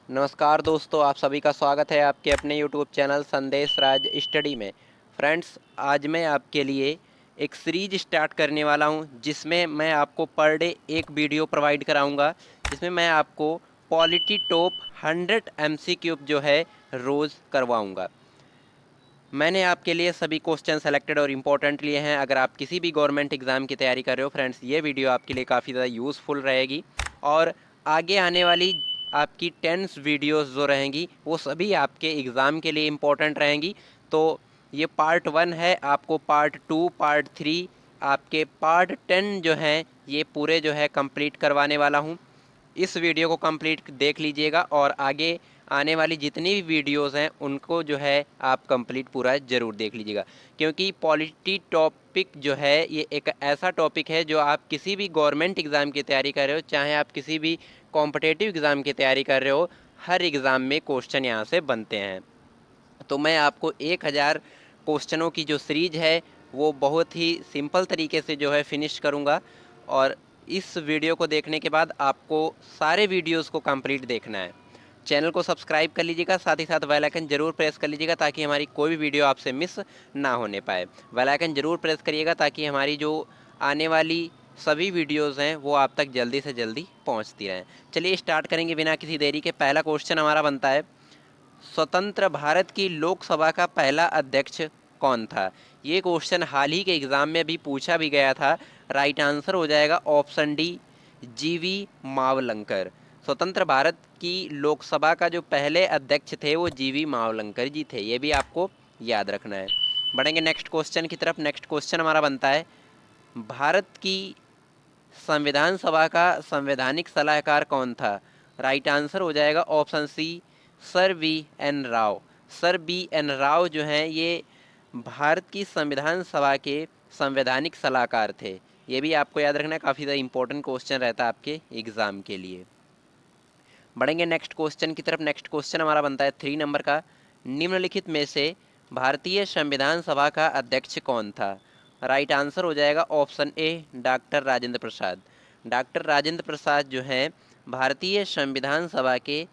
नमस्कार दोस्तों, आप सभी का स्वागत है आपके अपने यूट्यूब चैनल संदेश राज स्टडी में। फ्रेंड्स, आज मैं आपके लिए एक सीरीज स्टार्ट करने वाला हूं, जिसमें मैं आपको पर डे एक वीडियो प्रोवाइड कराऊंगा, जिसमें मैं आपको पॉलिटी टॉप 100 एमसीक्यू जो है रोज़ करवाऊंगा। मैंने आपके लिए सभी क्वेश्चन सेलेक्टेड और इम्पोर्टेंट लिए हैं। अगर आप किसी भी गवर्नमेंट एग्ज़ाम की तैयारी कर रहे हो फ्रेंड्स, ये वीडियो आपके लिए काफ़ी ज़्यादा यूज़फुल रहेगी। और आगे आने वाली आपकी 10 वीडियोस जो रहेंगी वो सभी आपके एग्ज़ाम के लिए इम्पोर्टेंट रहेंगी। तो ये पार्ट 1 है, आपको पार्ट 2, पार्ट 3, आपके पार्ट 10 जो हैं ये पूरे जो है कंप्लीट करवाने वाला हूँ। इस वीडियो को कंप्लीट देख लीजिएगा और आगे आने वाली जितनी भी वीडियोस हैं उनको जो है आप कंप्लीट पूरा ज़रूर देख लीजिएगा, क्योंकि पॉलिटी टॉपिक जो है ये एक ऐसा टॉपिक है जो आप किसी भी गवर्नमेंट एग्ज़ाम की तैयारी कर रहे हो, चाहे आप किसी भी कॉम्पिटिटिव एग्ज़ाम की तैयारी कर रहे हो, हर एग्ज़ाम में क्वेश्चन यहाँ से बनते हैं। तो मैं आपको 1000 क्वेश्चनों की जो सीरीज है वो बहुत ही सिंपल तरीके से जो है फिनिश करूँगा। और इस वीडियो को देखने के बाद आपको सारे वीडियोस को कंप्लीट देखना है। चैनल को सब्सक्राइब कर लीजिएगा, साथ ही साथ बेल आइकन जरूर प्रेस कर लीजिएगा ताकि हमारी कोई भी वीडियो आपसे मिस ना होने पाए। बेल आइकन जरूर प्रेस करिएगा ताकि हमारी जो आने वाली सभी वीडियोस हैं वो आप तक जल्दी से जल्दी पहुंचती रहें। चलिए स्टार्ट करेंगे बिना किसी देरी के। पहला क्वेश्चन हमारा बनता है, स्वतंत्र भारत की लोकसभा का पहला अध्यक्ष कौन था? ये क्वेश्चन हाल ही के एग्ज़ाम में भी पूछा भी गया था। राइट आंसर हो जाएगा ऑप्शन डी, जीवी मावलंकर। स्वतंत्र भारत की लोकसभा का जो पहले अध्यक्ष थे वो जीवी मावलंकर जी थे, ये भी आपको याद रखना है। बढ़ेंगे नेक्स्ट क्वेश्चन की तरफ। नेक्स्ट क्वेश्चन हमारा बनता है, भारत की संविधान सभा का संवैधानिक सलाहकार कौन था? राइट आंसर हो जाएगा option C, sir V N Rao. Sir B N Rao जो हैं ये भारत की संविधान सभा के संवैधानिक सलाहकार थे। ये भी आपको याद रखना है, काफ़ी ज़्यादा इंपॉर्टेंट क्वेश्चन रहता है आपके एग्ज़ाम के लिए। बढ़ेंगे नेक्स्ट क्वेश्चन की तरफ। नेक्स्ट क्वेश्चन हमारा बनता है 3 नंबर का, निम्नलिखित में से भारतीय संविधान सभा का अध्यक्ष कौन था? राइट आंसर हो जाएगा option A, doctor Rajendra Prasad. Doctor Rajendra Prasad जो हैं भारतीय संविधान सभा के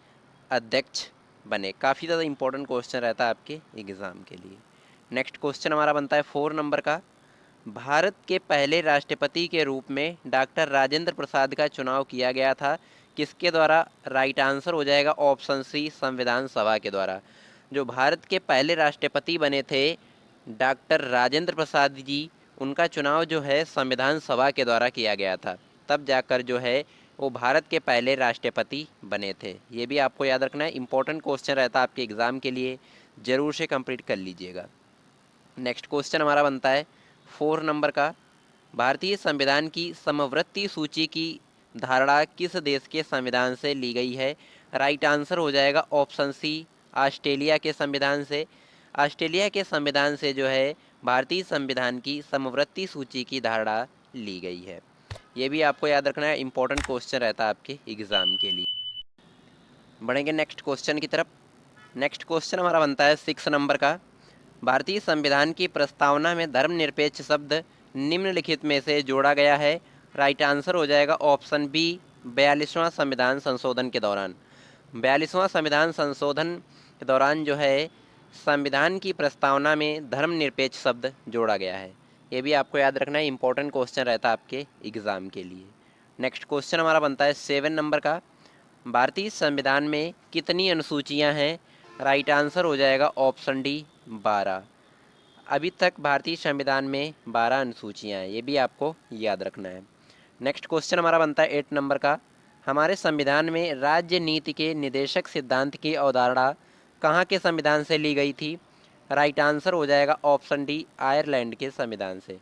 अध्यक्ष बने। काफ़ी ज़्यादा इंपॉर्टेंट क्वेश्चन रहता है आपके एग्ज़ाम के लिए। नेक्स्ट क्वेश्चन हमारा बनता है 4 नंबर का, भारत के पहले राष्ट्रपति के रूप में डॉक्टर राजेंद्र प्रसाद का चुनाव किया गया था, किसके द्वारा? राइट आंसर हो जाएगा ऑप्शन सी, संविधान सभा के द्वारा। जो भारत के पहले राष्ट्रपति बने थे डॉक्टर राजेंद्र प्रसाद जी, उनका चुनाव जो है संविधान सभा के द्वारा किया गया था, तब जाकर जो है वो भारत के पहले राष्ट्रपति बने थे। ये भी आपको याद रखना है, इंपॉर्टेंट क्वेश्चन रहता है आपके एग्ज़ाम के लिए, ज़रूर से कंप्लीट कर लीजिएगा। नेक्स्ट क्वेश्चन हमारा बनता है 4 नंबर का, भारतीय संविधान की समवर्ती सूची की धारणा किस देश के संविधान से ली गई है? राइट आंसर हो जाएगा ऑप्शन सी, ऑस्ट्रेलिया के संविधान से। ऑस्ट्रेलिया के संविधान से जो है भारतीय संविधान की समवर्ती सूची की धारणा ली गई है। ये भी आपको याद रखना है, इंपॉर्टेंट क्वेश्चन रहता है आपके एग्ज़ाम के लिए। बढ़ेंगे नेक्स्ट क्वेश्चन की तरफ। नेक्स्ट क्वेश्चन हमारा बनता है 6 नंबर का, भारतीय संविधान की प्रस्तावना में धर्मनिरपेक्ष शब्द निम्नलिखित में से जोड़ा गया है। राइट आंसर हो जाएगा ऑप्शन बी, 42वां संविधान संशोधन के दौरान। 42वां संविधान संशोधन के दौरान जो है संविधान की प्रस्तावना में धर्मनिरपेक्ष शब्द जोड़ा गया है। ये भी आपको याद रखना है, इंपॉर्टेंट क्वेश्चन रहता है आपके एग्ज़ाम के लिए। नेक्स्ट क्वेश्चन हमारा बनता है 7 नंबर का, भारतीय संविधान में कितनी अनुसूचियां हैं? राइट आंसर हो जाएगा ऑप्शन डी, 12। अभी तक भारतीय संविधान में 12 अनुसूचियां हैं, ये भी आपको याद रखना है। नेक्स्ट क्वेश्चन हमारा बनता है 8 नंबर का, हमारे संविधान में राज्य नीति के निदेशक सिद्धांत की अवधारणा कहाँ के संविधान से ली गई थी? राइट आंसर हो जाएगा ऑप्शन डी, आयरलैंड के संविधान से।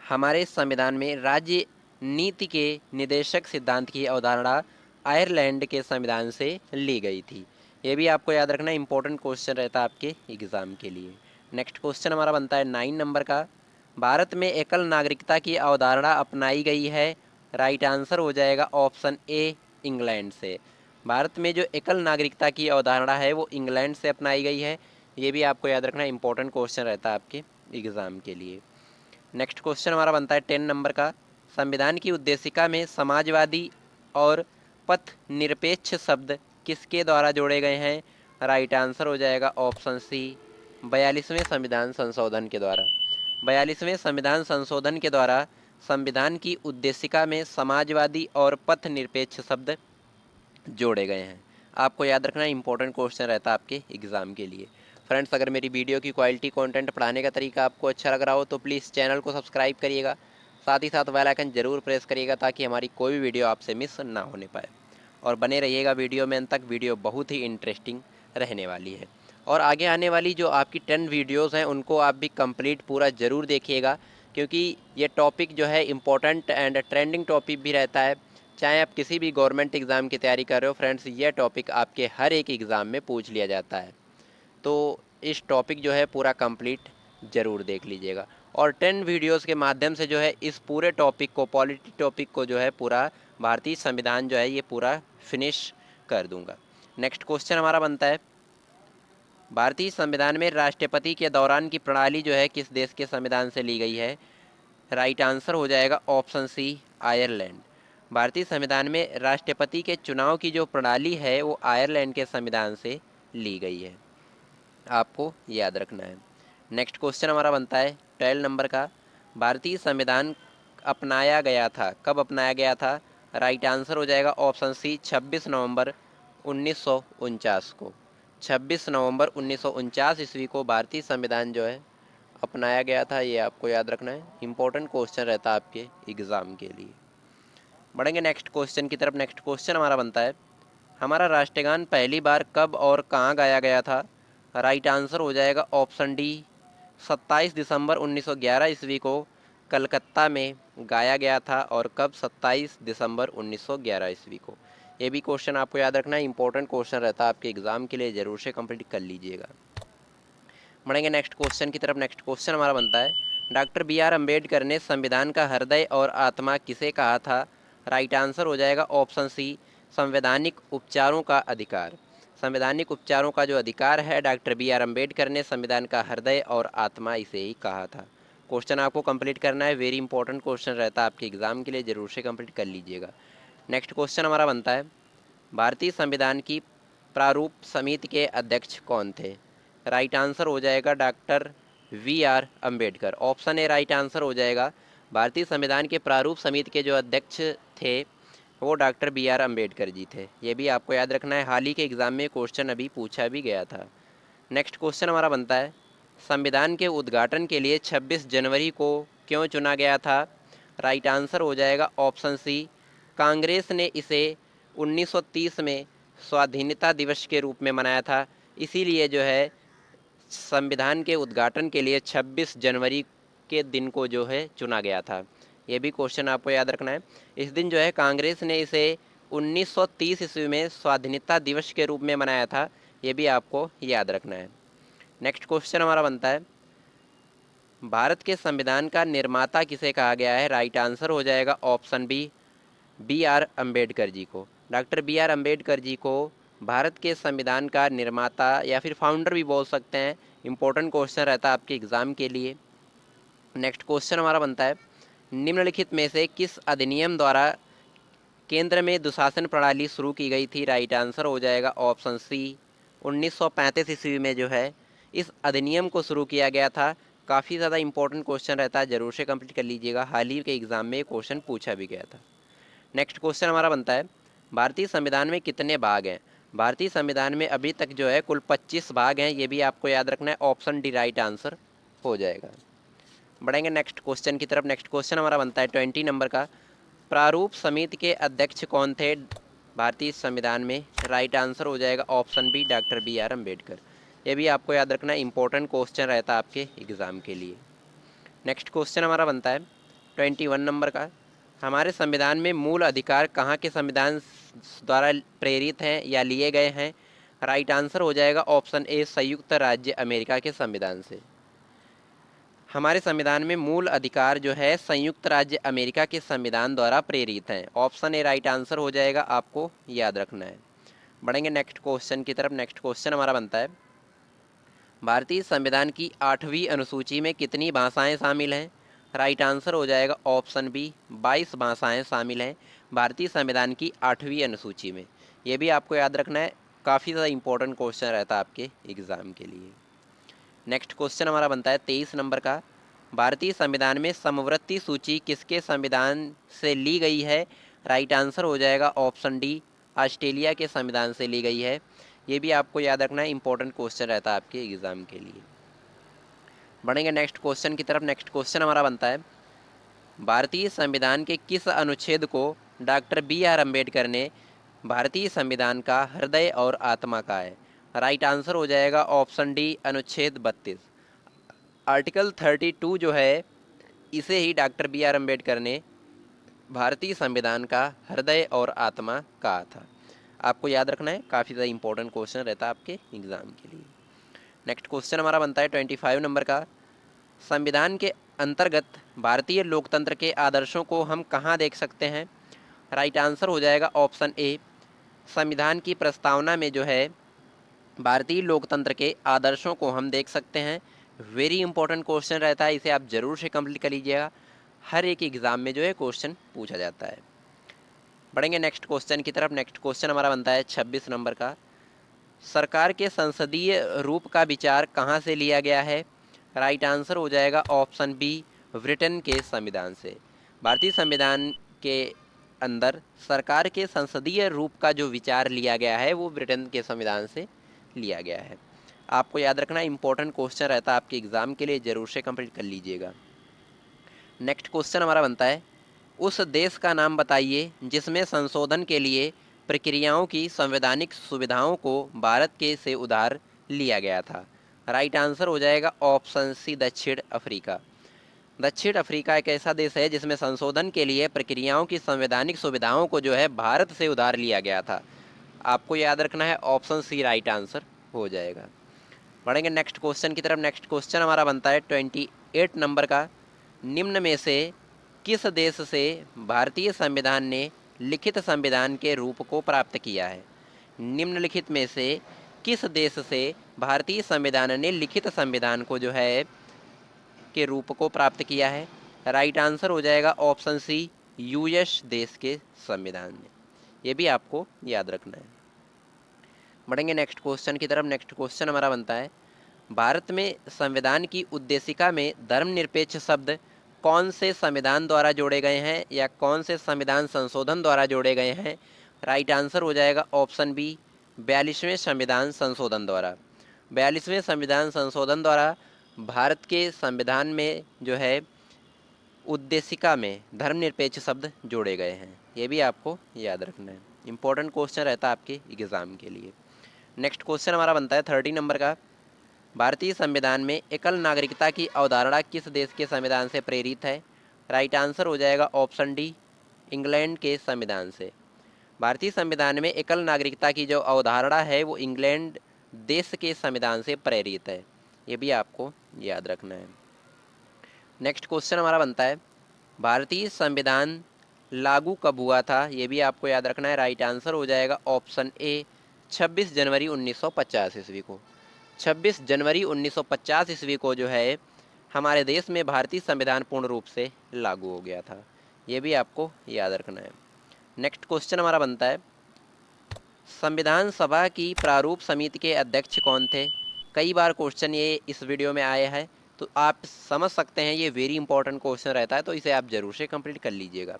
हमारे संविधान में राज्य नीति के निदेशक सिद्धांत की अवधारणा आयरलैंड के संविधान से ली गई थी। ये भी आपको याद रखना, इंपॉर्टेंट क्वेश्चन रहता है आपके एग्ज़ाम के लिए। नेक्स्ट क्वेश्चन हमारा बनता है 9 नंबर का, भारत में एकल नागरिकता की अवधारणा अपनाई गई है। राइट आंसर हो जाएगा ऑप्शन ए, इंग्लैंड से। भारत में जो एकल नागरिकता की अवधारणा है वो इंग्लैंड से अपनाई गई है। ये भी आपको याद रखना, इंपॉर्टेंट क्वेश्चन रहता है आपके एग्ज़ाम के लिए। नेक्स्ट क्वेश्चन हमारा बनता है 10 नंबर का, संविधान की उद्देशिका में समाजवादी और पथ निरपेक्ष शब्द किसके द्वारा जोड़े गए हैं? राइट आंसर हो जाएगा ऑप्शन सी, 42वें संविधान संशोधन के द्वारा। 42वें संविधान संशोधन के द्वारा संविधान की उद्देशिका में समाजवादी और पथ निरपेक्ष शब्द जोड़े गए हैं। आपको याद रखना, इंपॉर्टेंट क्वेश्चन रहता है आपके एग्ज़ाम के लिए। फ्रेंड्स, अगर मेरी वीडियो की क्वालिटी, कंटेंट, पढ़ाने का तरीका आपको अच्छा लग रहा हो तो प्लीज़ चैनल को सब्सक्राइब करिएगा, साथ ही साथ बेल आइकन ज़रूर प्रेस करिएगा ताकि हमारी कोई भी वीडियो आपसे मिस ना होने पाए। और बने रहिएगा वीडियो में अंत तक, वीडियो बहुत ही इंटरेस्टिंग रहने वाली है। और आगे आने वाली जो आपकी 10 वीडियोज़ हैं उनको आप भी कंप्लीट पूरा ज़रूर देखिएगा, क्योंकि ये टॉपिक जो है इम्पोर्टेंट एंड ट्रेंडिंग टॉपिक भी रहता है। चाहे आप किसी भी गवर्नमेंट एग्ज़ाम की तैयारी कर रहे हो फ्रेंड्स, ये टॉपिक आपके हर एक एग्ज़ाम में पूछ लिया जाता है। तो इस टॉपिक जो है पूरा कंप्लीट ज़रूर देख लीजिएगा। और 10 वीडियोस के माध्यम से जो है इस पूरे टॉपिक को, पॉलिटी टॉपिक को जो है पूरा भारतीय संविधान जो है ये पूरा फिनिश कर दूंगा। नेक्स्ट क्वेश्चन हमारा बनता है, भारतीय संविधान में राष्ट्रपति के दौरान की प्रणाली जो है किस देश के संविधान से ली गई है? राइट आंसर हो जाएगा ऑप्शन सी, आयरलैंड। भारतीय संविधान में राष्ट्रपति के चुनाव की जो प्रणाली है वो आयरलैंड के संविधान से ली गई है, आपको याद रखना है। नेक्स्ट क्वेश्चन हमारा बनता है 12 नंबर का, भारतीय संविधान अपनाया गया था, कब अपनाया गया था? राइट आंसर हो जाएगा ऑप्शन सी, 26 नवंबर 1949 को। 26 नवंबर 1949 ईस्वी को भारतीय संविधान जो है अपनाया गया था, ये आपको याद रखना है, इंपॉर्टेंट क्वेश्चन रहता है आपके एग्ज़ाम के लिए। बढ़ेंगे नेक्स्ट क्वेश्चन की तरफ। नेक्स्ट क्वेश्चन हमारा बनता है, हमारा राष्ट्रगान पहली बार कब और कहाँ गाया गया था? राइट आंसर हो जाएगा ऑप्शन डी, 27 दिसंबर 1911 ईस्वी को कलकत्ता में गाया गया था। और कब? 27 दिसंबर 1911 ईस्वी को। ये भी क्वेश्चन आपको याद रखना है, इंपॉर्टेंट क्वेश्चन रहता है आपके एग्ज़ाम के लिए, ज़रूर से कंप्लीट कर लीजिएगा। बढ़ेंगे नेक्स्ट क्वेश्चन की तरफ। नेक्स्ट क्वेश्चन हमारा बनता है, डॉक्टर बी आर अम्बेडकर ने संविधान का हृदय और आत्मा किसे कहा था? राइट आंसर हो जाएगा ऑप्शन सी, संवैधानिक उपचारों का अधिकार। संवैधानिक उपचारों का जो अधिकार है, डॉक्टर बी आर अम्बेडकर ने संविधान का हृदय और आत्मा इसे ही कहा था। क्वेश्चन आपको कंप्लीट करना है, वेरी इंपॉर्टेंट क्वेश्चन रहता है आपके एग्जाम के लिए, ज़रूर से कंप्लीट कर लीजिएगा। नेक्स्ट क्वेश्चन हमारा बनता है, भारतीय संविधान की प्रारूप समिति के अध्यक्ष कौन थे? राइट आंसर हो जाएगा doctor V R Ambedkar. Option A right answer हो जाएगा। भारतीय संविधान के प्रारूप समिति के जो अध्यक्ष थे वो डॉक्टर बी आर अम्बेडकर जी थे। ये भी आपको याद रखना है, हाल ही के एग्ज़ाम में क्वेश्चन अभी पूछा भी गया था। नेक्स्ट क्वेश्चन हमारा बनता है, संविधान के उद्घाटन के लिए 26 जनवरी को क्यों चुना गया था? राइट आंसर हो जाएगा ऑप्शन सी, कांग्रेस ने इसे 1930 में स्वाधीनता दिवस के रूप में मनाया था, इसीलिए जो है संविधान के उद्घाटन के लिए 26 जनवरी के दिन को जो है चुना गया था। ये भी क्वेश्चन आपको याद रखना है। इस दिन जो है कांग्रेस ने इसे 1930 ईस्वी में स्वाधीनता दिवस के रूप में मनाया था, ये भी आपको याद रखना है। नेक्स्ट क्वेश्चन हमारा बनता है, भारत के संविधान का निर्माता किसे कहा गया है? राइट आंसर हो जाएगा option B, B R Ambedkar ji को। Doctor B R Ambedkar ji को भारत के संविधान का निर्माता या फिर फाउंडर भी बोल सकते हैं। इंपॉर्टेंट क्वेश्चन रहता है आपके एग्ज़ाम के लिए। नेक्स्ट क्वेश्चन हमारा बनता है, निम्नलिखित में से किस अधिनियम द्वारा केंद्र में दुशासन प्रणाली शुरू की गई थी? राइट आंसर हो जाएगा ऑप्शन सी, 1935 ईस्वी में जो है इस अधिनियम को शुरू किया गया था। काफ़ी ज़्यादा इंपॉर्टेंट क्वेश्चन रहता है, ज़रूर से कंप्लीट कर लीजिएगा, हाल ही के एग्ज़ाम में क्वेश्चन पूछा भी गया था। नेक्स्ट क्वेश्चन हमारा बनता है, भारतीय संविधान में कितने भाग हैं? भारतीय संविधान में अभी तक जो है कुल 25 भाग हैं, ये भी आपको याद रखना है, ऑप्शन डी राइट आंसर हो जाएगा। बढ़ेंगे नेक्स्ट क्वेश्चन की तरफ। नेक्स्ट क्वेश्चन हमारा बनता है 20 नंबर का, प्रारूप समिति के अध्यक्ष कौन थे भारतीय संविधान में? राइट आंसर हो जाएगा option B, doctor B R Ambedkar. ये भी आपको याद रखना है, इंपॉर्टेंट क्वेश्चन रहता है आपके एग्ज़ाम के लिए। नेक्स्ट क्वेश्चन हमारा बनता है 21 नंबर का, हमारे संविधान में मूल अधिकार कहाँ के संविधान द्वारा प्रेरित हैं या लिए गए हैं? राइट आंसर हो जाएगा ऑप्शन ए, संयुक्त राज्य अमेरिका के संविधान से। हमारे संविधान में मूल अधिकार जो है संयुक्त राज्य अमेरिका के संविधान द्वारा प्रेरित हैं। ऑप्शन ए राइट आंसर हो जाएगा, आपको याद रखना है। बढ़ेंगे नेक्स्ट क्वेश्चन की तरफ। नेक्स्ट क्वेश्चन हमारा बनता है, भारतीय संविधान की 8वीं अनुसूची में कितनी भाषाएं शामिल हैं? राइट आंसर हो जाएगा ऑप्शन बी, 22 भाषाएं शामिल हैं भारतीय संविधान की 8वीं अनुसूची में। ये भी आपको याद रखना है, काफ़ी ज़्यादा इंपॉर्टेंट क्वेश्चन रहता है आपके एग्ज़ाम के लिए। नेक्स्ट क्वेश्चन हमारा बनता है 23 नंबर का, भारतीय संविधान में समवर्ती सूची किसके संविधान से ली गई है? राइट आंसर हो जाएगा ऑप्शन डी, ऑस्ट्रेलिया के संविधान से ली गई है। ये भी आपको याद रखना है, इंपॉर्टेंट क्वेश्चन रहता है आपके एग्ज़ाम के लिए। बढ़ेंगे नेक्स्ट क्वेश्चन की तरफ। नेक्स्ट क्वेश्चन हमारा बनता है, भारतीय संविधान के किस अनुच्छेद को डॉक्टर बी आर अम्बेडकर ने भारतीय संविधान का हृदय और आत्मा कहा है? राइट आंसर हो जाएगा ऑप्शन डी, अनुच्छेद 32। आर्टिकल 32 जो है, इसे ही डॉक्टर बी आर अम्बेडकर ने भारतीय संविधान का हृदय और आत्मा कहा था। आपको याद रखना है, काफ़ी ज़्यादा इंपॉर्टेंट क्वेश्चन रहता है आपके एग्ज़ाम के लिए। नेक्स्ट क्वेश्चन हमारा बनता है 25 नंबर का, संविधान के अंतर्गत भारतीय लोकतंत्र के आदर्शों को हम कहाँ देख सकते हैं? राइट आंसर हो जाएगा ऑप्शन ए, संविधान की प्रस्तावना में जो है भारतीय लोकतंत्र के आदर्शों को हम देख सकते हैं। वेरी इंपॉर्टेंट क्वेश्चन रहता है, इसे आप ज़रूर से कंप्लीट कर लीजिएगा, हर एक एग्ज़ाम में जो है क्वेश्चन पूछा जाता है। बढ़ेंगे नेक्स्ट क्वेश्चन की तरफ। नेक्स्ट क्वेश्चन हमारा बनता है 26 नंबर का, सरकार के संसदीय रूप का विचार कहाँ से लिया गया है? राइट आंसर हो जाएगा ऑप्शन बी, ब्रिटेन के संविधान से। भारतीय संविधान के अंदर सरकार के संसदीय रूप का जो विचार लिया गया है वो ब्रिटेन के संविधान से लिया गया है। आपको याद रखना, इंपॉर्टेंट क्वेश्चन रहता है आपके एग्ज़ाम के लिए, ज़रूर से कंप्लीट कर लीजिएगा। नेक्स्ट क्वेश्चन हमारा बनता है, उस देश का नाम बताइए जिसमें संशोधन के लिए प्रक्रियाओं की संवैधानिक सुविधाओं को भारत के से उधार लिया गया था। राइट आंसर हो जाएगा ऑप्शन सी, दक्षिण अफ्रीका। दक्षिण अफ्रीका एक ऐसा देश है जिसमें संशोधन के लिए प्रक्रियाओं की संवैधानिक सुविधाओं को जो है भारत से उधार लिया गया था। आपको याद रखना है, ऑप्शन सी राइट आंसर हो जाएगा। बढ़ेंगे नेक्स्ट क्वेश्चन की तरफ। नेक्स्ट क्वेश्चन हमारा बनता है 28 नंबर का, निम्न में से किस देश से भारतीय संविधान ने लिखित संविधान के रूप को प्राप्त किया है? निम्नलिखित में से किस देश से भारतीय संविधान ने लिखित संविधान को जो है के रूप को प्राप्त किया है? राइट आंसर हो जाएगा ऑप्शन सी, यूएस देश के संविधान ने। ये भी आपको याद रखना है। बढ़ेंगे नेक्स्ट क्वेश्चन की तरफ। नेक्स्ट क्वेश्चन हमारा बनता है, भारत में संविधान की उद्देशिका में धर्मनिरपेक्ष शब्द कौन से संविधान द्वारा जोड़े गए हैं या कौन से संविधान संशोधन द्वारा जोड़े गए हैं? राइट आंसर हो जाएगा ऑप्शन बी, 42वें संविधान संशोधन द्वारा। 42वें संविधान संशोधन द्वारा भारत के संविधान में जो है उद्देशिका में धर्मनिरपेक्ष शब्द जोड़े गए हैं। ये भी आपको याद रखना है, इंपॉर्टेंट क्वेश्चन रहता है आपके एग्ज़ाम के लिए। नेक्स्ट क्वेश्चन हमारा बनता है 30 नंबर का, भारतीय संविधान में एकल नागरिकता की अवधारणा किस देश के संविधान से प्रेरित है? राइट आंसर हो जाएगा ऑप्शन डी, इंग्लैंड के संविधान से। भारतीय संविधान में एकल नागरिकता की जो अवधारणा है वो इंग्लैंड देश के संविधान से प्रेरित है। ये भी आपको याद रखना है। नेक्स्ट क्वेश्चन हमारा बनता है, भारतीय संविधान लागू कब हुआ था? ये भी आपको याद रखना है। राइट आंसर हो जाएगा ऑप्शन ए, 26 जनवरी 1950 ईस्वी को। 26 जनवरी 1950 ईस्वी को जो है हमारे देश में भारतीय संविधान पूर्ण रूप से लागू हो गया था। ये भी आपको याद रखना है। नेक्स्ट क्वेश्चन हमारा बनता है, संविधान सभा की प्रारूप समिति के अध्यक्ष कौन थे? कई बार क्वेश्चन ये इस वीडियो में आया है, तो आप समझ सकते हैं ये वेरी इंपॉर्टेंट क्वेश्चन रहता है, तो इसे आप ज़रूर से कंप्लीट कर लीजिएगा।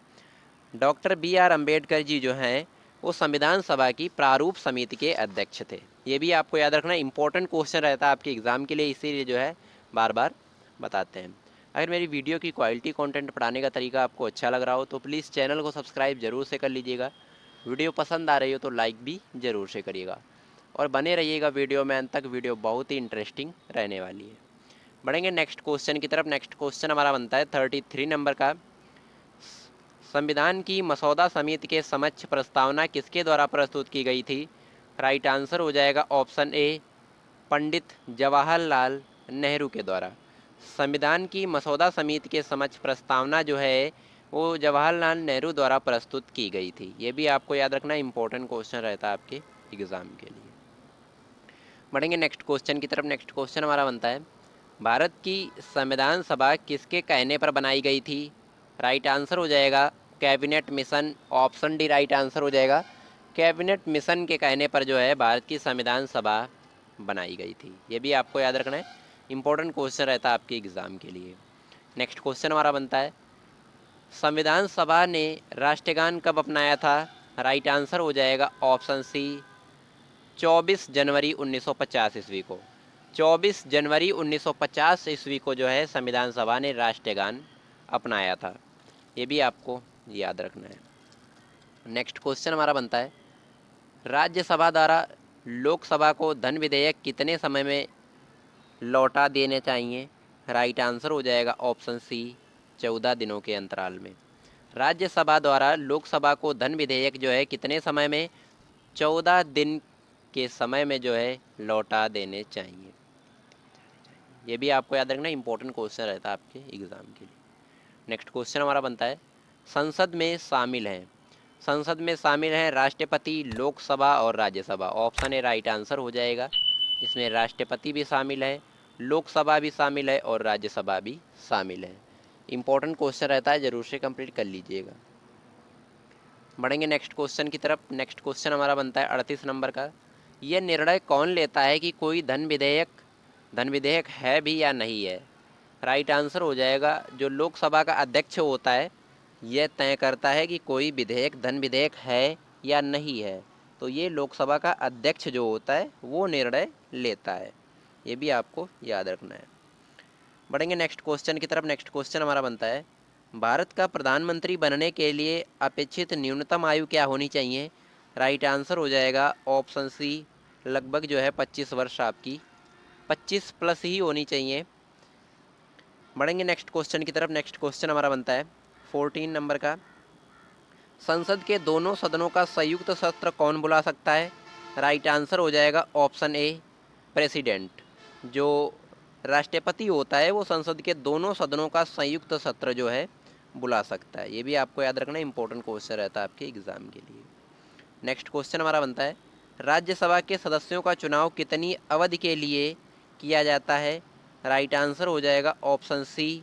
डॉक्टर बी आर अम्बेडकर जी जो हैं वो संविधान सभा की प्रारूप समिति के अध्यक्ष थे। ये भी आपको याद रखना, इंपॉर्टेंट क्वेश्चन रहता है आपके एग्ज़ाम के लिए, इसीलिए जो है बार बार बताते हैं। अगर मेरी वीडियो की क्वालिटी कंटेंट पढ़ाने का तरीका आपको अच्छा लग रहा हो तो प्लीज़ चैनल को सब्सक्राइब जरूर से कर लीजिएगा। वीडियो पसंद आ रही हो तो लाइक भी ज़रूर से करिएगा और बने रहिएगा वीडियो में अंत तक, वीडियो बहुत ही इंटरेस्टिंग रहने वाली है। बढ़ेंगे नेक्स्ट क्वेश्चन की तरफ। नेक्स्ट क्वेश्चन हमारा बनता है 33 नंबर का, संविधान की मसौदा समिति के समक्ष प्रस्तावना किसके द्वारा प्रस्तुत की गई थी? राइट आंसर हो जाएगा ऑप्शन ए, पंडित जवाहरलाल नेहरू के द्वारा। संविधान की मसौदा समिति के समक्ष प्रस्तावना जो है वो जवाहरलाल नेहरू द्वारा प्रस्तुत की गई थी। ये भी आपको याद रखना, इंपॉर्टेंट क्वेश्चन रहता है आपके एग्ज़ाम के लिए। बढ़ेंगे नेक्स्ट क्वेश्चन की तरफ। नेक्स्ट क्वेश्चन हमारा बनता है, भारत की संविधान सभा किसके कहने पर बनाई गई थी? राइट आंसर हो जाएगा cabinet mission, option D right answer हो जाएगा कैबिनेट मिशन के कहने पर जो है भारत की संविधान सभा बनाई गई थी? ये भी आपको याद रखना है, इंपॉर्टेंट क्वेश्चन रहता है आपके एग्ज़ाम के लिए। नेक्स्ट क्वेश्चन हमारा बनता है, संविधान सभा ने राष्ट्रगान कब अपनाया था? राइट आंसर हो जाएगा ऑप्शन सी, 24 जनवरी 1950 ईस्वी को। 24 जनवरी 1950 ईस्वी को जो है संविधान सभा ने राष्ट्रगान अपनाया था। ये भी आपको याद रखना है। नेक्स्ट क्वेश्चन हमारा बनता है, राज्यसभा द्वारा लोकसभा को धन विधेयक कितने समय में लौटा देने चाहिए? राइट आंसर हो जाएगा ऑप्शन सी, 14 दिनों के अंतराल में। राज्यसभा द्वारा लोकसभा को धन विधेयक जो है कितने समय में? 14 दिन के समय में जो है लौटा देने चाहिए। ये भी आपको याद रखना, इंपॉर्टेंट क्वेश्चन रहता है आपके एग्ज़ाम के लिए। नेक्स्ट क्वेश्चन हमारा बनता है, संसद में शामिल हैं, संसद में शामिल हैं राष्ट्रपति, लोकसभा और Rajya Sabha. Option A right answer हो जाएगा, इसमें राष्ट्रपति भी शामिल है, लोकसभा भी शामिल है और राज्यसभा भी शामिल है। इंपॉर्टेंट क्वेश्चन रहता है, जरूर से कंप्लीट कर लीजिएगा। बढ़ेंगे नेक्स्ट क्वेश्चन की तरफ। नेक्स्ट क्वेश्चन हमारा बनता है 38 नंबर का, यह निर्णय कौन लेता है कि कोई धन विधेयक है भी या नहीं है? राइट आंसर हो जाएगा, जो लोकसभा का अध्यक्ष होता है यह तय करता है कि कोई धन विधेयक है या नहीं है। तो ये लोकसभा का अध्यक्ष जो होता है वो निर्णय लेता है। ये भी आपको याद रखना है। बढ़ेंगे नेक्स्ट क्वेश्चन की तरफ। नेक्स्ट क्वेश्चन हमारा बनता है, भारत का प्रधानमंत्री बनने के लिए अपेक्षित न्यूनतम आयु क्या होनी चाहिए? राइट आंसर हो जाएगा ऑप्शन सी, लगभग जो है 25 वर्ष आपकी 25 प्लस ही होनी चाहिए। बढ़ेंगे नेक्स्ट क्वेश्चन की तरफ। नेक्स्ट क्वेश्चन हमारा बनता है 14 नंबर का, संसद के दोनों सदनों का संयुक्त सत्र कौन बुला सकता है? राइट आंसर हो जाएगा ऑप्शन ए, प्रेसिडेंट। जो राष्ट्रपति होता है वो संसद के दोनों सदनों का संयुक्त सत्र जो है बुला सकता है। ये भी आपको याद रखना, इंपॉर्टेंट क्वेश्चन रहता है आपके एग्जाम के लिए। नेक्स्ट क्वेश्चन हमारा बनता है, राज्यसभा के सदस्यों का चुनाव कितनी अवधि के लिए किया जाता है? राइट आंसर हो जाएगा ऑप्शन सी,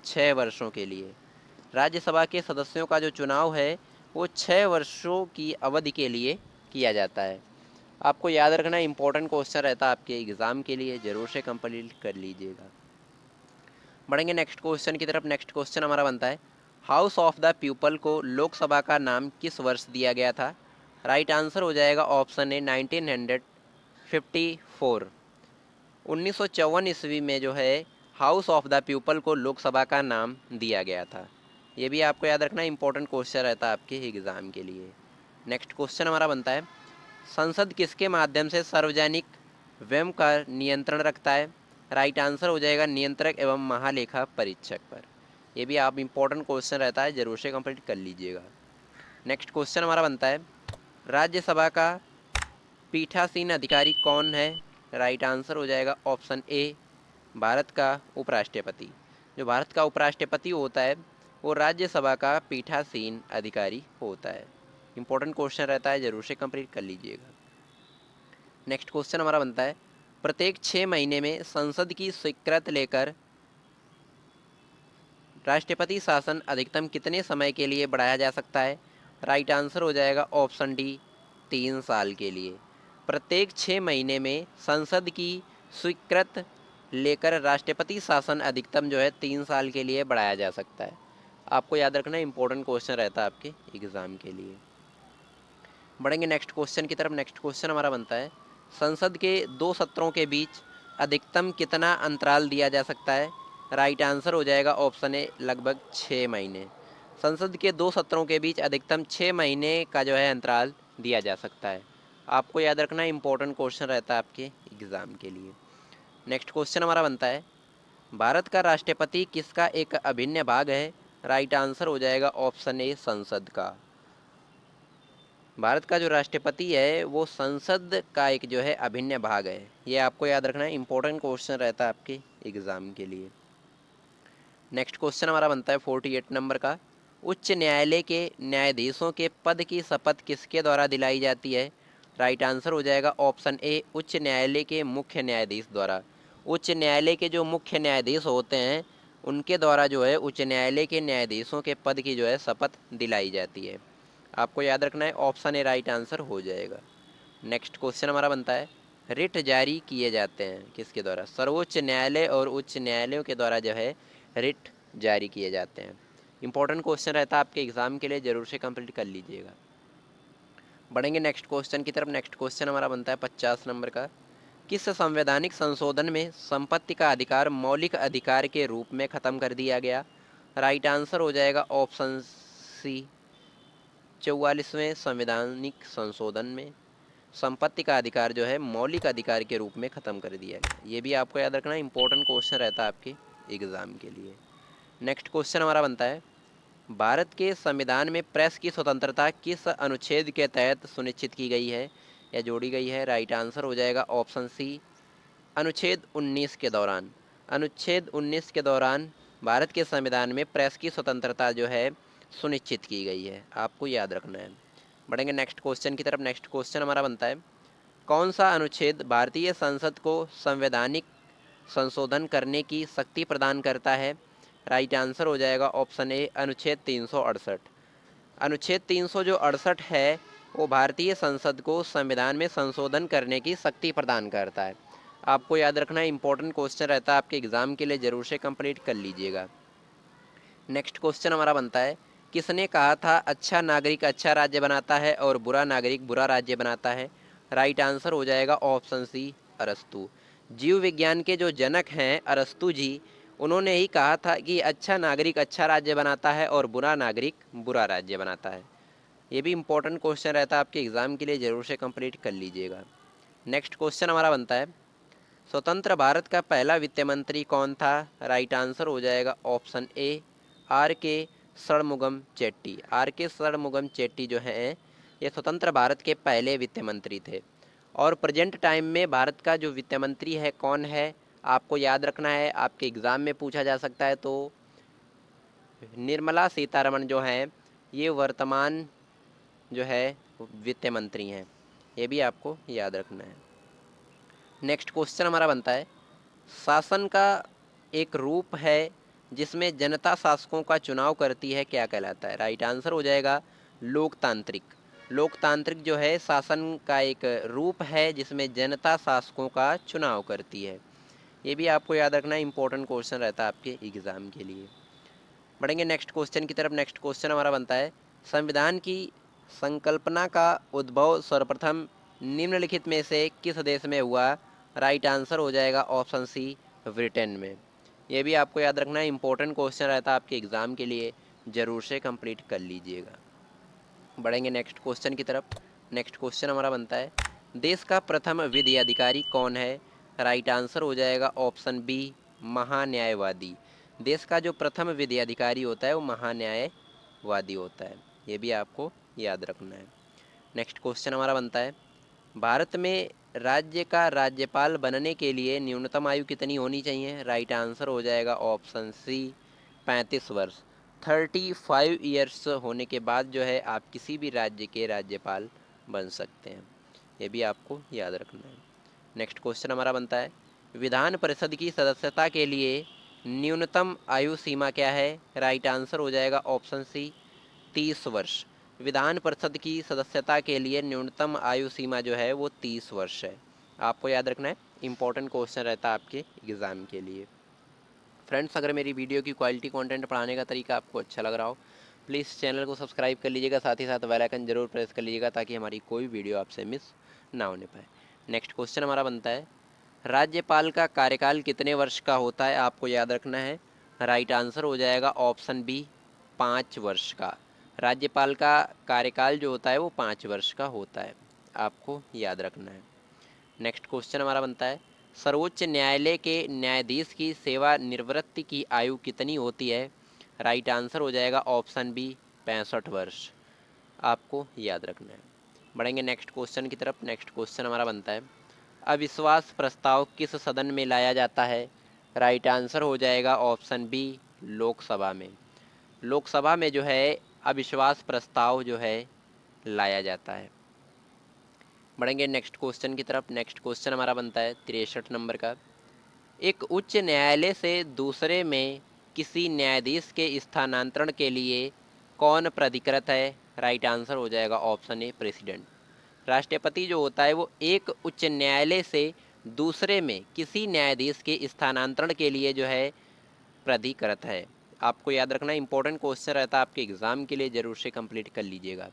6 वर्षों के लिए। राज्यसभा के सदस्यों का जो चुनाव है वो 6 वर्षों की अवधि के लिए किया जाता है। आपको याद रखना, इंपॉर्टेंट क्वेश्चन रहता है आपके एग्ज़ाम के लिए, ज़रूर से कंप्लीट कर लीजिएगा। बढ़ेंगे नेक्स्ट क्वेश्चन की तरफ। नेक्स्ट क्वेश्चन हमारा बनता है, हाउस ऑफ द पीपल को लोकसभा का नाम किस वर्ष दिया गया था? राइट आंसर हो जाएगा ऑप्शन ए, 1954। 1954 ईस्वी में जो है हाउस ऑफ द पीपल को लोकसभा का नाम दिया गया था। ये भी आपको याद रखना, इंपॉर्टेंट क्वेश्चन रहता है आपके एग्ज़ाम के लिए। नेक्स्ट क्वेश्चन हमारा बनता है, संसद किसके माध्यम से सार्वजनिक व्यय का नियंत्रण रखता है? राइट आंसर हो जाएगा नियंत्रक एवं महालेखा परीक्षक पर। ये भी आप इंपॉर्टेंट क्वेश्चन रहता है, जरूर से कंप्लीट कर लीजिएगा। नेक्स्ट क्वेश्चन हमारा बनता है, राज्यसभा का पीठासीन अधिकारी कौन है? राइट आंसर हो जाएगा ऑप्शन ए, भारत का उपराष्ट्रपति। जो भारत का उपराष्ट्रपति होता है वो राज्यसभा का पीठासीन अधिकारी होता है। इंपॉर्टेंट क्वेश्चन रहता है, जरूर से कंप्लीट कर लीजिएगा। नेक्स्ट क्वेश्चन हमारा बनता है, प्रत्येक 6 महीने में संसद की स्वीकृति लेकर राष्ट्रपति शासन अधिकतम कितने समय के लिए बढ़ाया जा सकता है? राइट आंसर हो जाएगा ऑप्शन डी, 3 साल के लिए। प्रत्येक 6 महीने में संसद की स्वीकृति लेकर राष्ट्रपति शासन अधिकतम जो है 3 साल के लिए बढ़ाया जा सकता है। आपको याद रखना, इंपॉर्टेंट क्वेश्चन रहता है आपके एग्ज़ाम के लिए। बढ़ेंगे नेक्स्ट क्वेश्चन की तरफ। नेक्स्ट क्वेश्चन हमारा बनता है, संसद के 2 सत्रों के बीच अधिकतम कितना अंतराल दिया जा सकता है? राइट आंसर हो जाएगा ऑप्शन ए, लगभग 6 महीने। संसद के 2 सत्रों के बीच अधिकतम 6 महीने का जो है अंतराल दिया जा सकता है। आपको याद रखना, इंपॉर्टेंट क्वेश्चन रहता है आपके एग्ज़ाम के लिए। नेक्स्ट क्वेश्चन हमारा बनता है, भारत का राष्ट्रपति किसका एक अभिन्न भाग है? राइट आंसर हो जाएगा ऑप्शन ए, संसद का। भारत का जो राष्ट्रपति है वो संसद का एक जो है अभिन्न भाग है। ये आपको याद रखना है, इंपॉर्टेंट क्वेश्चन रहता है आपके एग्ज़ाम के लिए। नेक्स्ट क्वेश्चन हमारा बनता है 48 नंबर का, उच्च न्यायालय के न्यायाधीशों के पद की शपथ किसके द्वारा दिलाई जाती है? राइट आंसर हो जाएगा ऑप्शन ए, उच्च न्यायालय के मुख्य न्यायाधीश द्वारा। उच्च न्यायालय के जो मुख्य न्यायाधीश होते हैं उनके द्वारा जो है उच्च न्यायालय के न्यायाधीशों के पद की जो है शपथ दिलाई जाती है। आपको याद रखना है, ऑप्शन ए राइट आंसर हो जाएगा। नेक्स्ट क्वेश्चन हमारा बनता है, रिट जारी किए जाते हैं किसके द्वारा? सर्वोच्च न्यायालय और उच्च न्यायालयों के द्वारा जो है रिट जारी किए जाते हैं। इंपॉर्टेंट क्वेश्चन रहता है आपके एग्जाम के लिए, जरूर से कंप्लीट कर लीजिएगा। बढ़ेंगे नेक्स्ट क्वेश्चन की तरफ। नेक्स्ट क्वेश्चन हमारा बनता है 50 नंबर का, किस संवैधानिक संशोधन में संपत्ति का अधिकार मौलिक अधिकार के रूप में ख़त्म कर दिया गया? राइट आंसर हो जाएगा ऑप्शन सी, 44वें संवैधानिक संशोधन में संपत्ति का अधिकार जो है मौलिक अधिकार के रूप में ख़त्म कर दिया गया। ये भी आपको याद रखना, इंपॉर्टेंट क्वेश्चन रहता है आपके एग्ज़ाम के लिए। नेक्स्ट क्वेश्चन हमारा बनता है, भारत के संविधान में प्रेस की स्वतंत्रता किस अनुच्छेद के तहत सुनिश्चित की गई है या जोड़ी गई है? राइट आंसर हो जाएगा ऑप्शन सी, अनुच्छेद 19 के दौरान। अनुच्छेद 19 के दौरान भारत के संविधान में प्रेस की स्वतंत्रता जो है सुनिश्चित की गई है, आपको याद रखना है। बढ़ेंगे नेक्स्ट क्वेश्चन की तरफ। नेक्स्ट क्वेश्चन हमारा बनता है, कौन सा अनुच्छेद भारतीय संसद को संवैधानिक संशोधन करने की शक्ति प्रदान करता है? राइट आंसर हो जाएगा ऑप्शन ए, अनुच्छेद 368। अनुच्छेद 368 है वो भारतीय संसद को संविधान में संशोधन करने की शक्ति प्रदान करता है। आपको याद रखना है, इंपॉर्टेंट क्वेश्चन रहता है आपके एग्जाम के लिए, जरूर से कंप्लीट कर लीजिएगा। नेक्स्ट क्वेश्चन हमारा बनता है, किसने कहा था अच्छा नागरिक अच्छा राज्य बनाता है और बुरा नागरिक बुरा राज्य बनाता है? राइट आंसर हो जाएगा ऑप्शन सी, अरस्तु। जीव विज्ञान के जो जनक हैं अरस्तु जी, उन्होंने ही कहा था कि अच्छा नागरिक अच्छा राज्य बनाता है और बुरा नागरिक बुरा राज्य बनाता है। ये भी इंपॉर्टेंट क्वेश्चन रहता है आपके एग्जाम के लिए, जरूर से कंप्लीट कर लीजिएगा। नेक्स्ट क्वेश्चन हमारा बनता है, स्वतंत्र भारत का पहला वित्त मंत्री कौन था? राइट आंसर हो जाएगा ऑप्शन ए, आर के षणमुगम चेट्टी। आर के षणमुगम चेट्टी जो हैं ये स्वतंत्र भारत के पहले वित्त मंत्री थे। और प्रेजेंट टाइम में भारत का जो वित्त मंत्री है कौन है, आपको याद रखना है, आपके एग्ज़ाम में पूछा जा सकता है। तो निर्मला सीतारमण जो हैं ये वर्तमान जो है वित्त मंत्री हैं, ये भी आपको याद रखना है। नेक्स्ट क्वेश्चन हमारा बनता है, शासन का एक रूप है जिसमें जनता शासकों का चुनाव करती है, क्या कहलाता है? राइट आंसर हो जाएगा लोकतांत्रिक। लोकतांत्रिक जो है शासन का एक रूप है जिसमें जनता शासकों का चुनाव करती है। ये भी आपको याद रखना है, इंपॉर्टेंट क्वेश्चन रहता है आपके एग्ज़ाम के लिए। बढ़ेंगे नेक्स्ट क्वेश्चन की तरफ। नेक्स्ट क्वेश्चन हमारा बनता है, संविधान की संकल्पना का उद्भव सर्वप्रथम निम्नलिखित में से किस देश में हुआ? राइट आंसर हो जाएगा ऑप्शन सी, ब्रिटेन में। ये भी आपको याद रखना है, इंपॉर्टेंट क्वेश्चन रहता है आपके एग्ज़ाम के लिए, ज़रूर से कंप्लीट कर लीजिएगा। बढ़ेंगे नेक्स्ट क्वेश्चन की तरफ। नेक्स्ट क्वेश्चन हमारा बनता है, देश का प्रथम विधि अधिकारी कौन है? राइट आंसर हो जाएगा ऑप्शन बी, महान्यायवादी। देश का जो प्रथम विधि अधिकारी होता है वो महान्यायवादी होता है, ये भी आपको याद रखना है। नेक्स्ट क्वेश्चन हमारा बनता है, भारत में राज्य का राज्यपाल बनने के लिए न्यूनतम आयु कितनी होनी चाहिए? राइट आंसर हो जाएगा ऑप्शन सी, 35 वर्ष। 35 ईयर्स होने के बाद जो है आप किसी भी राज्य के राज्यपाल बन सकते हैं, ये भी आपको याद रखना है। नेक्स्ट क्वेश्चन हमारा बनता है, विधान परिषद की सदस्यता के लिए न्यूनतम आयु सीमा क्या है? राइट आंसर हो जाएगा ऑप्शन सी, 30 वर्ष। विधान परिषद की सदस्यता के लिए न्यूनतम आयु सीमा जो है वो 30 वर्ष है, आपको याद रखना है, इंपॉर्टेंट क्वेश्चन रहता है आपके एग्ज़ाम के लिए। फ्रेंड्स, अगर मेरी वीडियो की क्वालिटी कंटेंट पढ़ाने का तरीका आपको अच्छा लग रहा हो, प्लीज़ चैनल को सब्सक्राइब कर लीजिएगा, साथ ही साथ बेल आइकन जरूर प्रेस कर लीजिएगा ताकि हमारी कोई वीडियो आपसे मिस ना होने पाए। नेक्स्ट क्वेश्चन हमारा बनता है, राज्यपाल का कार्यकाल कितने वर्ष का होता है? आपको याद रखना है, राइट आंसर हो जाएगा ऑप्शन बी, 5 वर्ष का। राज्यपाल का कार्यकाल जो होता है वो 5 वर्ष का होता है, आपको याद रखना है। नेक्स्ट क्वेश्चन हमारा बनता है, सर्वोच्च न्यायालय के न्यायाधीश की सेवानिवृत्ति की आयु कितनी होती है? राइट आंसर हो जाएगा ऑप्शन बी, 65 वर्ष, आपको याद रखना है। बढ़ेंगे नेक्स्ट क्वेश्चन की तरफ। नेक्स्ट क्वेश्चन हमारा बनता है, अविश्वास प्रस्ताव किस सदन में लाया जाता है? राइट आंसर हो जाएगा ऑप्शन बी, लोकसभा में। लोकसभा में जो है अविश्वास प्रस्ताव जो है लाया जाता है। बढ़ेंगे नेक्स्ट क्वेश्चन की तरफ। नेक्स्ट क्वेश्चन हमारा बनता है 63 नंबर का, एक उच्च न्यायालय से दूसरे में किसी न्यायाधीश के स्थानांतरण के लिए कौन प्राधिकृत है? राइट आंसर हो जाएगा ऑप्शन ए प्रेसिडेंट। राष्ट्रपति जो होता है वो एक उच्च न्यायालय से दूसरे में किसी न्यायाधीश के स्थानांतरण के लिए जो है प्राधिकृत है। आपको याद रखना, इंपॉर्टेंट क्वेश्चन रहता है आपके एग्जाम के लिए, जरूर से कंप्लीट कर लीजिएगा।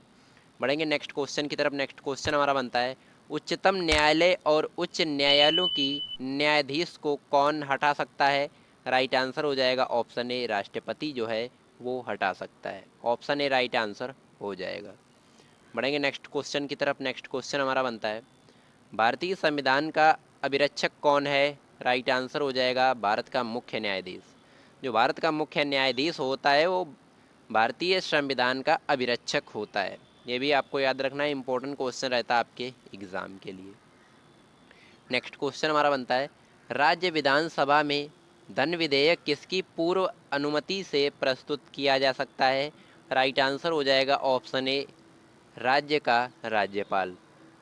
बढ़ेंगे नेक्स्ट क्वेश्चन की तरफ। नेक्स्ट क्वेश्चन हमारा बनता है, उच्चतम न्यायालय और उच्च न्यायालयों की न्यायाधीश को कौन हटा सकता है? राइट आंसर हो जाएगा ऑप्शन ए राष्ट्रपति जो है वो हटा सकता है। ऑप्शन ए राइट आंसर हो जाएगा। बढ़ेंगे नेक्स्ट क्वेश्चन की तरफ। नेक्स्ट क्वेश्चन हमारा बनता है, भारतीय संविधान का अभिरक्षक कौन है? राइट आंसर हो जाएगा भारत का मुख्य न्यायाधीश। जो भारत का मुख्य न्यायाधीश होता है वो भारतीय संविधान का अभिरक्षक होता है। ये भी आपको याद रखना है, इंपॉर्टेंट क्वेश्चन रहता है आपके एग्जाम के लिए। नेक्स्ट क्वेश्चन हमारा बनता है, राज्य विधानसभा में धन विधेयक किसकी पूर्व अनुमति से प्रस्तुत किया जा सकता है? राइट आंसर हो जाएगा ऑप्शन ए राज्य का राज्यपाल।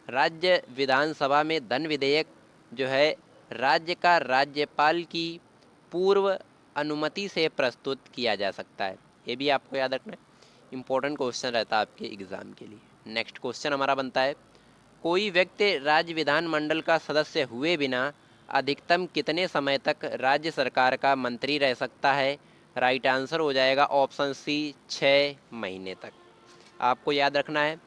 राज्य विधानसभा में धन विधेयक जो है राज्य का राज्यपाल की पूर्व अनुमति से प्रस्तुत किया जा सकता है। ये भी आपको याद रखना है, इंपॉर्टेंट क्वेश्चन रहता है आपके एग्जाम के लिए। नेक्स्ट क्वेश्चन हमारा बनता है, कोई व्यक्ति राज्य विधानमंडल का सदस्य हुए बिना अधिकतम कितने समय तक राज्य सरकार का मंत्री रह सकता है? राइट आंसर हो जाएगा ऑप्शन सी 6 महीने तक। आपको याद रखना है,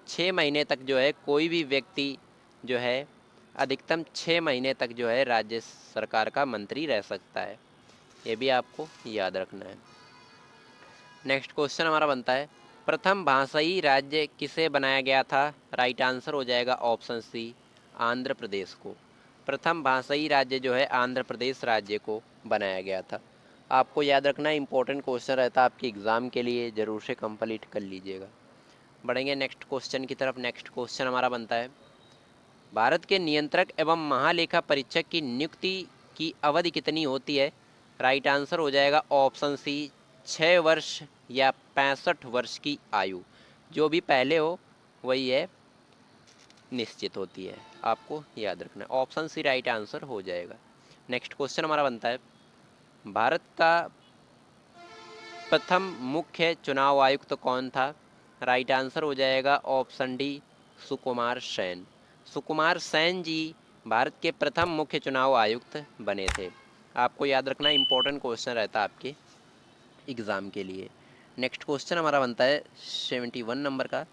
6 महीने तक जो है कोई भी व्यक्ति जो है अधिकतम 6 महीने तक जो है राज्य सरकार का मंत्री रह सकता है। ये भी आपको याद रखना है। नेक्स्ट क्वेश्चन हमारा बनता है, प्रथम भाषाई राज्य किसे बनाया गया था? राइट आंसर हो जाएगा ऑप्शन सी आंध्र प्रदेश को। प्रथम भाषाई राज्य जो है आंध्र प्रदेश राज्य को बनाया गया था। आपको याद रखना है, इंपॉर्टेंट क्वेश्चन रहता है आपके एग्ज़ाम के लिए, ज़रूर से कंप्लीट कर लीजिएगा। बढ़ेंगे नेक्स्ट क्वेश्चन की तरफ। नेक्स्ट क्वेश्चन हमारा बनता है, भारत के नियंत्रक एवं महालेखा परीक्षक की नियुक्ति की अवधि कितनी होती है? राइट आंसर हो जाएगा ऑप्शन सी 6 वर्ष या 65 वर्ष की आयु। जो भी पहले हो वही है निश्चित होती है। आपको याद रखना है, ऑप्शन सी राइट आंसर हो जाएगा। नेक्स्ट क्वेश्चन हमारा बनता है, भारत का प्रथम मुख्य चुनाव आयुक्त कौन था? राइट आंसर हो जाएगा ऑप्शन डी सुकुमार सेन। सुकुमार सेन जी भारत के प्रथम मुख्य चुनाव आयुक्त बने थे। आपको याद रखना, इंपॉर्टेंट क्वेश्चन रहता है आपके एग्ज़ाम के लिए। नेक्स्ट क्वेश्चन हमारा बनता है 71 नंबर का,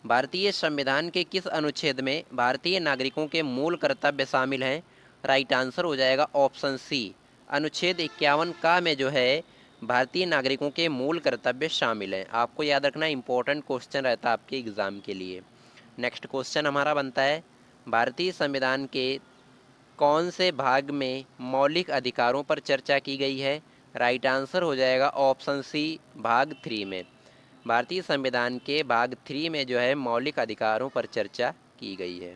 भारतीय संविधान के किस अनुच्छेद में भारतीय नागरिकों के मूल कर्तव्य शामिल हैं? राइट आंसर हो जाएगा ऑप्शन सी अनुच्छेद 51 का में जो है भारतीय नागरिकों के मूल कर्तव्य शामिल हैं। आपको याद रखना, इंपॉर्टेंट क्वेश्चन रहता है आपके एग्ज़ाम के लिए। नेक्स्ट क्वेश्चन हमारा बनता है, भारतीय संविधान के कौन से भाग में मौलिक अधिकारों पर चर्चा की गई है? राइट आंसर हो जाएगा ऑप्शन सी भाग 3 में। भारतीय संविधान के भाग 3 में जो है मौलिक अधिकारों पर चर्चा की गई है।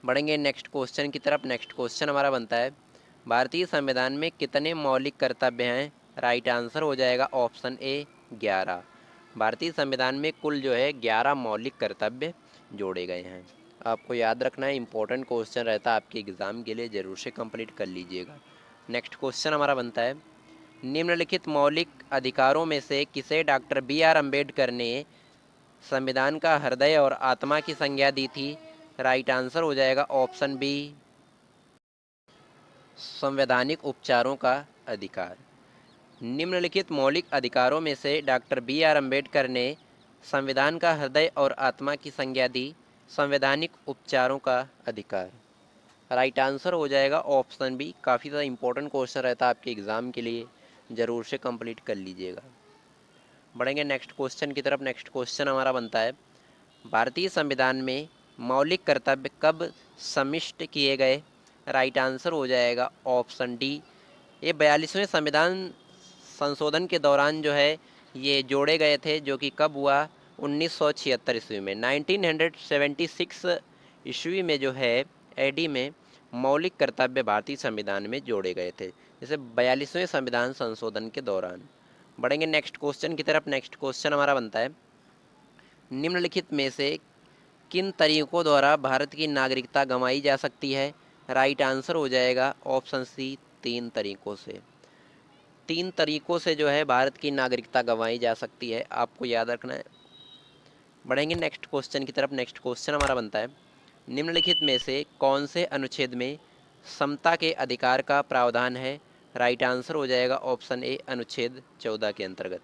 बढ़ेंगे नेक्स्ट क्वेश्चन की तरफ। नेक्स्ट क्वेश्चन हमारा बनता है, भारतीय संविधान में कितने मौलिक कर्तव्य हैं? राइट आंसर हो जाएगा ऑप्शन ए 11। भारतीय संविधान में कुल जो है 11 मौलिक कर्तव्य जोड़े गए हैं। आपको याद रखना है, इंपॉर्टेंट क्वेश्चन रहता है आपके एग्ज़ाम के लिए, ज़रूर से कंप्लीट कर लीजिएगा। नेक्स्ट क्वेश्चन हमारा बनता है, निम्नलिखित मौलिक अधिकारों में से किसे डॉक्टर बी आर अम्बेडकर ने संविधान का हृदय और आत्मा की संज्ञा दी थी? राइट आंसर हो जाएगा ऑप्शन बी संवैधानिक उपचारों का अधिकार। निम्नलिखित मौलिक अधिकारों में से डॉक्टर बी आर अम्बेडकर ने संविधान का हृदय और आत्मा की संज्ञा दी संवैधानिक उपचारों का अधिकार। राइट आंसर हो जाएगा ऑप्शन बी। काफ़ी ज़्यादा इंपॉर्टेंट क्वेश्चन रहता है आपके एग्ज़ाम के लिए, ज़रूर से कंप्लीट कर लीजिएगा। बढ़ेंगे नेक्स्ट क्वेश्चन की तरफ। नेक्स्ट क्वेश्चन हमारा बनता है, भारतीय संविधान में मौलिक कर्तव्य कब समाविष्ट किए गए? राइट आंसर हो जाएगा ऑप्शन डी ये 42वें संविधान संशोधन के दौरान जो है ये जोड़े गए थे, जो कि कब हुआ? 1976 ईस्वी में। 1976 ईस्वी में जो है एडी में मौलिक कर्तव्य भारतीय संविधान में जोड़े गए थे, जैसे 42वें संविधान संशोधन के दौरान। बढ़ेंगे नेक्स्ट क्वेश्चन की तरफ। नेक्स्ट क्वेश्चन हमारा बनता है, निम्नलिखित में से किन तरीकों द्वारा भारत की नागरिकता गंवाई जा सकती है? राइट आंसर हो जाएगा ऑप्शन सी 3 तरीकों से। 3 तरीकों से जो है भारत की नागरिकता गंवाई जा सकती है। आपको याद रखना है, बढ़ेंगे नेक्स्ट क्वेश्चन की तरफ। नेक्स्ट क्वेश्चन हमारा बनता है, निम्नलिखित में से कौन से अनुच्छेद में समता के अधिकार का प्रावधान है? राइट आंसर हो जाएगा ऑप्शन ए, अनुच्छेद 14 के अंतर्गत।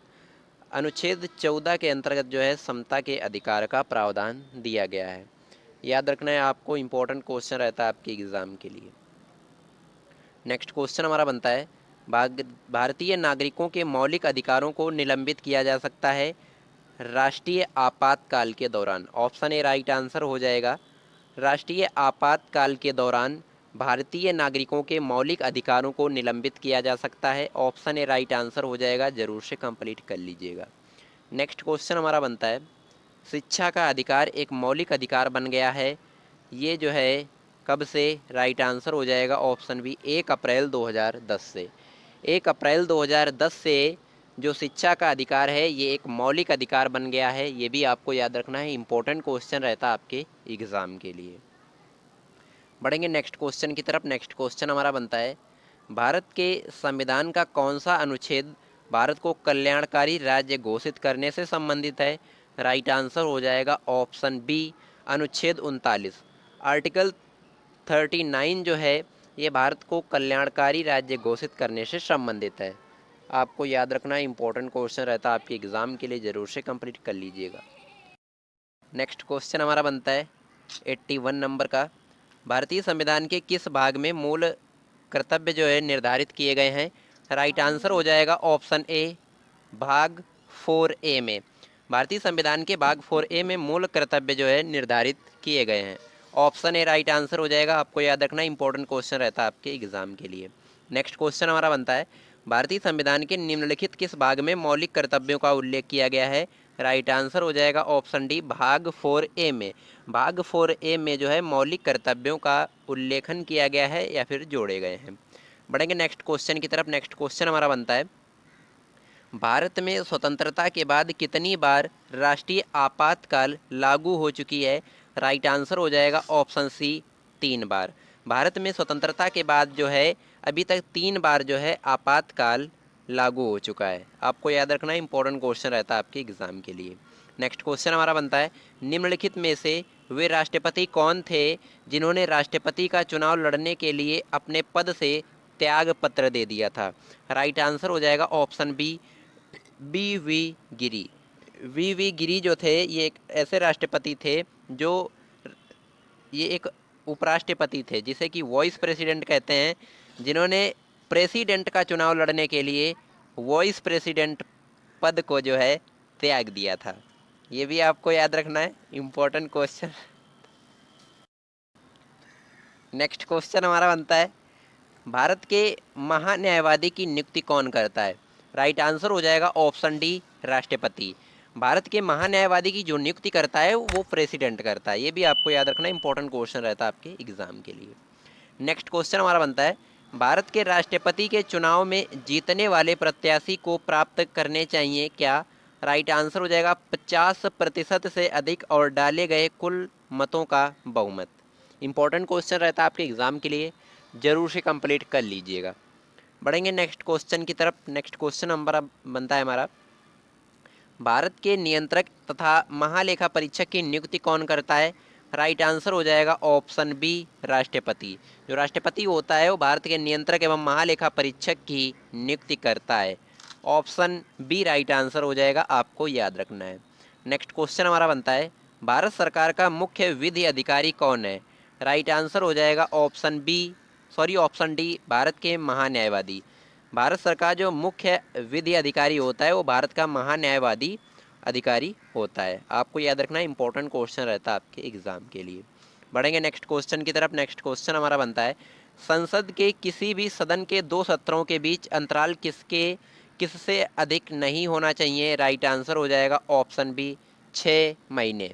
अनुच्छेद 14 के अंतर्गत जो है समता के अधिकार का प्रावधान दिया गया है। याद रखना है आपको, इंपॉर्टेंट क्वेश्चन रहता है आपके एग्जाम के लिए। नेक्स्ट क्वेश्चन हमारा बनता है, भारतीय नागरिकों के मौलिक अधिकारों को निलंबित किया जा सकता है राष्ट्रीय आपातकाल के दौरान। ऑप्शन ए राइट आंसर हो जाएगा, राष्ट्रीय आपातकाल के दौरान भारतीय नागरिकों के मौलिक अधिकारों को निलंबित किया जा सकता है। ऑप्शन ए राइट आंसर हो जाएगा, जरूर से कंप्लीट कर लीजिएगा। नेक्स्ट क्वेश्चन हमारा बनता है, शिक्षा का अधिकार एक मौलिक अधिकार बन गया है, ये जो है कब से? राइट आंसर हो जाएगा ऑप्शन बी, 1 अप्रैल 2010 से। 1 अप्रैल 2010 से जो शिक्षा का अधिकार है ये एक मौलिक अधिकार बन गया है। ये भी आपको याद रखना है, इंपॉर्टेंट क्वेश्चन रहता है आपके एग्ज़ाम के लिए। बढ़ेंगे नेक्स्ट क्वेश्चन की तरफ। नेक्स्ट क्वेश्चन हमारा बनता है, भारत के संविधान का कौन सा अनुच्छेद भारत को कल्याणकारी राज्य घोषित करने से संबंधित है? राइट आंसर हो जाएगा ऑप्शन बी, अनुच्छेद 39। आर्टिकल 39 जो है ये भारत को कल्याणकारी राज्य घोषित करने से संबंधित है। आपको याद रखना है, इंपॉर्टेंट क्वेश्चन रहता है आपके एग्ज़ाम के लिए, ज़रूर से कंप्लीट कर लीजिएगा। नेक्स्ट क्वेश्चन हमारा बनता है 81 नंबर का, भारतीय संविधान के किस भाग में मूल कर्तव्य जो है निर्धारित किए गए हैं? राइट आंसर हो जाएगा ऑप्शन ए, भाग 4A में। भारतीय संविधान के भाग 4A में मूल कर्तव्य जो है निर्धारित किए गए हैं। ऑप्शन ए राइट आंसर हो जाएगा। आपको याद रखना, इंपॉर्टेंट क्वेश्चन रहता है आपके एग्जाम के लिए। नेक्स्ट क्वेश्चन हमारा बनता है, भारतीय संविधान के निम्नलिखित किस भाग में मौलिक कर्तव्यों का उल्लेख किया गया है? राइट आंसर हो जाएगा ऑप्शन डी, भाग 4A में। भाग 4A में जो है मौलिक कर्तव्यों का उल्लेखन किया गया है या फिर जोड़े गए हैं। बढ़ेंगे नेक्स्ट क्वेश्चन की तरफ। नेक्स्ट क्वेश्चन हमारा बनता है, भारत में स्वतंत्रता के बाद कितनी बार राष्ट्रीय आपातकाल लागू हो चुकी है? राइट आंसर हो जाएगा ऑप्शन सी, 3 बार। भारत में स्वतंत्रता के बाद जो है अभी तक 3 बार जो है आपातकाल लागू हो चुका है। आपको याद रखना, इंपॉर्टेंट क्वेश्चन रहता है आपके एग्जाम के लिए। नेक्स्ट क्वेश्चन हमारा बनता है, निम्नलिखित में से वे राष्ट्रपति कौन थे जिन्होंने राष्ट्रपति का चुनाव लड़ने के लिए अपने पद से त्याग पत्र दे दिया था? राइट आंसर हो जाएगा option B, V Giri. V Giri जो थे ये एक ऐसे राष्ट्रपति थे जो, ये एक उपराष्ट्रपति थे जिसे कि वॉइस प्रेसिडेंट कहते हैं, जिन्होंने प्रेसिडेंट का चुनाव लड़ने के लिए वॉइस प्रेसिडेंट पद को जो है त्याग दिया था। ये भी आपको याद रखना है, इम्पोर्टेंट क्वेश्चन। नेक्स्ट क्वेश्चन हमारा बनता है, भारत के महान्यायवादी की नियुक्ति कौन करता है? राइट आंसर हो जाएगा ऑप्शन डी, राष्ट्रपति। भारत के महान्यायवादी की जो नियुक्ति करता है वो प्रेसिडेंट करता है। ये भी आपको याद रखना, इंपॉर्टेंट क्वेश्चन रहता है आपके एग्जाम के लिए। नेक्स्ट क्वेश्चन हमारा बनता है, भारत के राष्ट्रपति के चुनाव में जीतने वाले प्रत्याशी को प्राप्त करने चाहिए क्या? राइट आंसर हो जाएगा 50% से अधिक और डाले गए कुल मतों का बहुमत। इंपॉर्टेंट क्वेश्चन रहता है आपके एग्जाम के लिए, जरूर से कंप्लीट कर लीजिएगा। बढ़ेंगे नेक्स्ट क्वेश्चन की तरफ। नेक्स्ट क्वेश्चन हमारा बनता है हमारा, भारत के नियंत्रक तथा महालेखा परीक्षक की नियुक्ति कौन करता है? राइट आंसर हो जाएगा ऑप्शन बी, राष्ट्रपति। जो राष्ट्रपति होता है वो भारत के नियंत्रक एवं महालेखा परीक्षक की नियुक्ति करता है। ऑप्शन बी राइट आंसर हो जाएगा, आपको याद रखना है। नेक्स्ट क्वेश्चन हमारा बनता है, भारत सरकार का मुख्य विधि अधिकारी कौन है? राइट आंसर हो जाएगा option B, option D, Bharat के महान्यायवादी। भारत सरकार जो मुख्य विधि अधिकारी होता है वो भारत का महान्यायवादी अधिकारी होता है। आपको याद रखना, इंपॉर्टेंट क्वेश्चन रहता है आपके एग्जाम के लिए। बढ़ेंगे नेक्स्ट क्वेश्चन की तरफ। नेक्स्ट क्वेश्चन हमारा बनता है, संसद के किसी भी सदन के 2 सत्रों के बीच अंतराल किससे अधिक नहीं होना चाहिए? राइट आंसर हो जाएगा ऑप्शन बी, 6 महीने।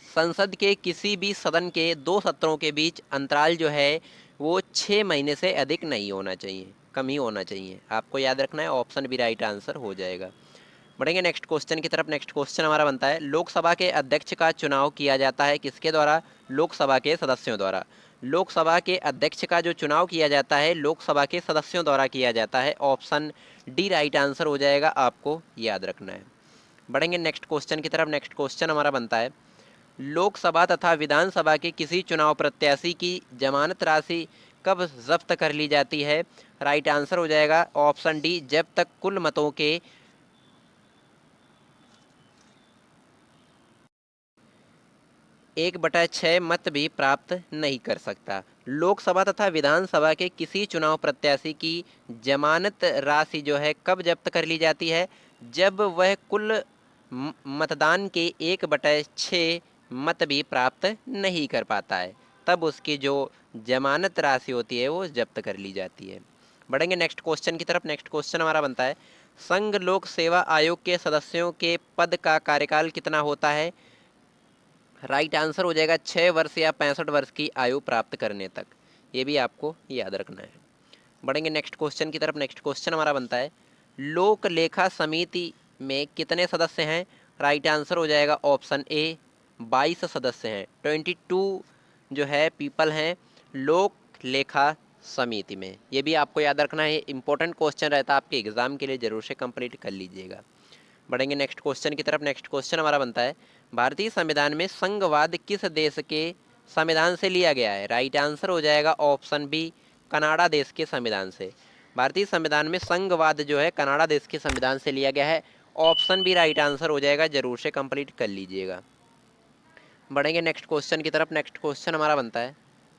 संसद के किसी भी सदन के 2 सत्रों के बीच अंतराल जो है वो 6 महीने से अधिक नहीं होना चाहिए, कम ही होना चाहिए। आपको याद रखना है, ऑप्शन बी राइट आंसर हो जाएगा। बढ़ेंगे नेक्स्ट क्वेश्चन की तरफ। नेक्स्ट क्वेश्चन हमारा बनता है, लोकसभा के अध्यक्ष का चुनाव किया जाता है किसके द्वारा? लोकसभा के सदस्यों द्वारा। लोकसभा के अध्यक्ष का जो चुनाव किया जाता है लोकसभा के सदस्यों द्वारा किया जाता है। ऑप्शन डी राइट आंसर हो जाएगा, आपको याद रखना है। बढ़ेंगे नेक्स्ट क्वेश्चन की तरफ। नेक्स्ट क्वेश्चन हमारा बनता है, लोकसभा तथा विधानसभा के किसी चुनाव प्रत्याशी की जमानत राशि कब जब्त कर ली जाती है? राइट आंसर हो जाएगा ऑप्शन डी, जब तक कुल मतों के 1/6 मत भी प्राप्त नहीं कर सकता। लोकसभा तथा विधानसभा के किसी चुनाव प्रत्याशी की जमानत राशि जो है कब जब्त कर ली जाती है? जब वह कुल मतदान के 1/6 मत भी प्राप्त नहीं कर पाता है, तब उसकी जो जमानत राशि होती है वो जब्त कर ली जाती है। बढ़ेंगे नेक्स्ट क्वेश्चन की तरफ। नेक्स्ट क्वेश्चन हमारा बनता है, संघ लोक सेवा आयोग के सदस्यों के पद का कार्यकाल कितना होता है? राइट आंसर हो जाएगा 6 वर्ष या 65 वर्ष की आयु प्राप्त करने तक। ये भी आपको याद रखना है। बढ़ेंगे नेक्स्ट क्वेश्चन की तरफ। नेक्स्ट क्वेश्चन हमारा बनता है, लोक लेखा समिति में कितने सदस्य हैं? राइट आंसर हो जाएगा ऑप्शन ए, 22 सदस्य हैं। 22 जो है पीपल हैं लोक लेखा समिति में। ये भी आपको याद रखना है, इंपॉर्टेंट क्वेश्चन रहता है आपके एग्जाम के लिए, जरूर से कंप्लीट कर लीजिएगा। बढ़ेंगे नेक्स्ट क्वेश्चन की तरफ। नेक्स्ट क्वेश्चन हमारा बनता है, भारतीय संविधान में संघवाद किस देश के संविधान से लिया गया है? राइट आंसर हो जाएगा ऑप्शन बी, कनाडा देश के संविधान से। भारतीय संविधान में संघवाद जो है कनाडा देश के संविधान से लिया गया है। ऑप्शन बी राइट आंसर हो जाएगा, जरूर से कंप्लीट कर लीजिएगा। बढ़ेंगे नेक्स्ट क्वेश्चन की तरफ। नेक्स्ट क्वेश्चन हमारा बनता है,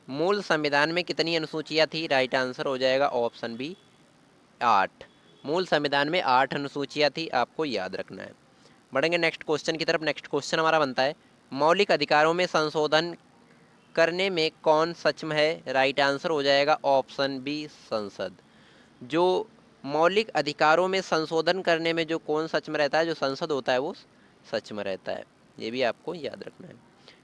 मूल संविधान में कितनी अनुसूचियाँ थी? राइट आंसर हो जाएगा ऑप्शन बी, 8। मूल संविधान में 8 अनुसूचियाँ थी, आपको याद रखना है। बढ़ेंगे नेक्स्ट क्वेश्चन की तरफ। नेक्स्ट क्वेश्चन हमारा बनता है, मौलिक अधिकारों में संशोधन करने में कौन सक्षम है? राइट आंसर हो जाएगा ऑप्शन बी, संसद। जो मौलिक अधिकारों में संशोधन करने में जो कौन सक्षम रहता है, जो संसद होता है वो सक्षम रहता है। ये भी आपको याद रखना है।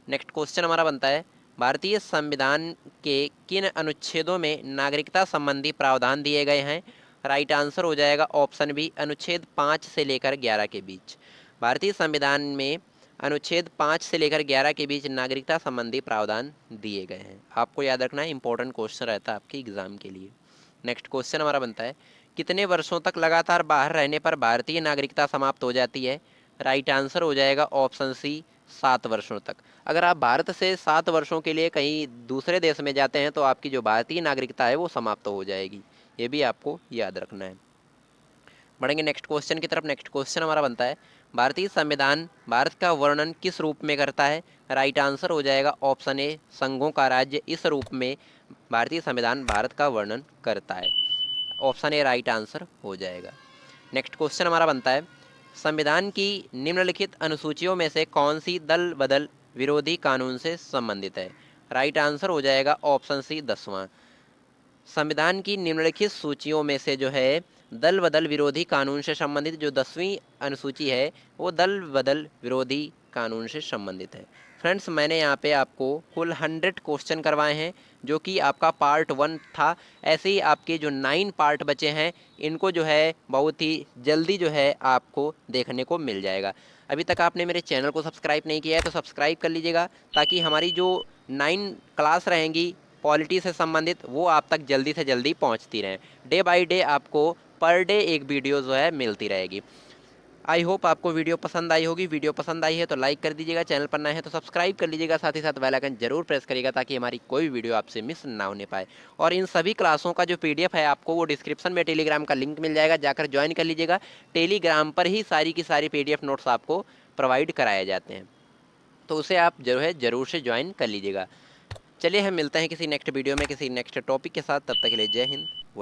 नेक्स्ट क्वेश्चन हमारा बनता है, भारतीय संविधान के किन अनुच्छेदों में नागरिकता संबंधी प्रावधान दिए गए हैं? राइट आंसर हो जाएगा ऑप्शन बी, अनुच्छेद 5 से लेकर 11 के बीच। भारतीय संविधान में अनुच्छेद 5 से लेकर 11 के बीच नागरिकता संबंधी प्रावधान दिए गए हैं। आपको याद रखना है, इंपॉर्टेंट क्वेश्चन रहता है आपके एग्जाम के लिए। नेक्स्ट क्वेश्चन हमारा बनता है, कितने वर्षों तक लगातार बाहर रहने पर भारतीय नागरिकता समाप्त हो जाती है? राइट आंसर हो जाएगा ऑप्शन सी, 7 वर्षों तक। अगर आप भारत से 7 वर्षों के लिए कहीं दूसरे देश में जाते हैं तो आपकी जो भारतीय नागरिकता है वो समाप्त हो जाएगी। ये भी आपको याद रखना है। बढ़ेंगे नेक्स्ट क्वेश्चन की तरफ। नेक्स्ट क्वेश्चन हमारा बनता है, भारतीय संविधान भारत का वर्णन किस रूप में करता है? राइट आंसर हो जाएगा ऑप्शन ए, संघों का राज्य। इस रूप में भारतीय संविधान भारत का वर्णन करता है। ऑप्शन ए राइट आंसर हो जाएगा। नेक्स्ट क्वेश्चन हमारा बनता है, संविधान की निम्नलिखित अनुसूचियों में से कौन सी दल बदल विरोधी कानून से संबंधित है? राइट आंसर हो जाएगा ऑप्शन सी, 10वां। संविधान की निम्नलिखित सूचियों में से जो है दल बदल विरोधी कानून से संबंधित जो 10वीं अनुसूची है वो दल बदल विरोधी कानून से संबंधित है। फ्रेंड्स, मैंने यहाँ पे आपको कुल 100 क्वेश्चन करवाए हैं, जो कि आपका पार्ट 1 था। ऐसे ही आपके जो 9 पार्ट बचे हैं इनको जो है बहुत ही जल्दी जो है आपको देखने को मिल जाएगा। अभी तक आपने मेरे चैनल को सब्सक्राइब नहीं किया है तो सब्सक्राइब कर लीजिएगा, ताकि हमारी जो 9 क्लास रहेंगी पॉलिटी से संबंधित वो आप तक जल्दी से जल्दी पहुंचती रहें। डे बाय डे आपको पर डे एक वीडियो जो है मिलती रहेगी। आई होप आपको वीडियो पसंद आई होगी। वीडियो पसंद आई है तो लाइक कर दीजिएगा, चैनल पर नए हैं तो सब्सक्राइब कर लीजिएगा, साथ ही साथ बेल आइकन जरूर प्रेस करिएगा ताकि हमारी कोई वीडियो आपसे मिस ना होने पाए। और इन सभी क्लासों का जो PDF है आपको वो डिस्क्रिप्शन में टेलीग्राम का लिंक मिल जाएगा, जाकर ज्वाइन कर लीजिएगा। टेलीग्राम पर ही सारी की सारी PDF नोट्स आपको प्रोवाइड कराए जाते हैं, तो उसे आप जो है ज़रूर से ज्वाइन कर लीजिएगा। चलिए हम मिलते हैं किसी नेक्स्ट वीडियो में किसी नेक्स्ट टॉपिक के साथ। तब तक के लिए जय हिंद।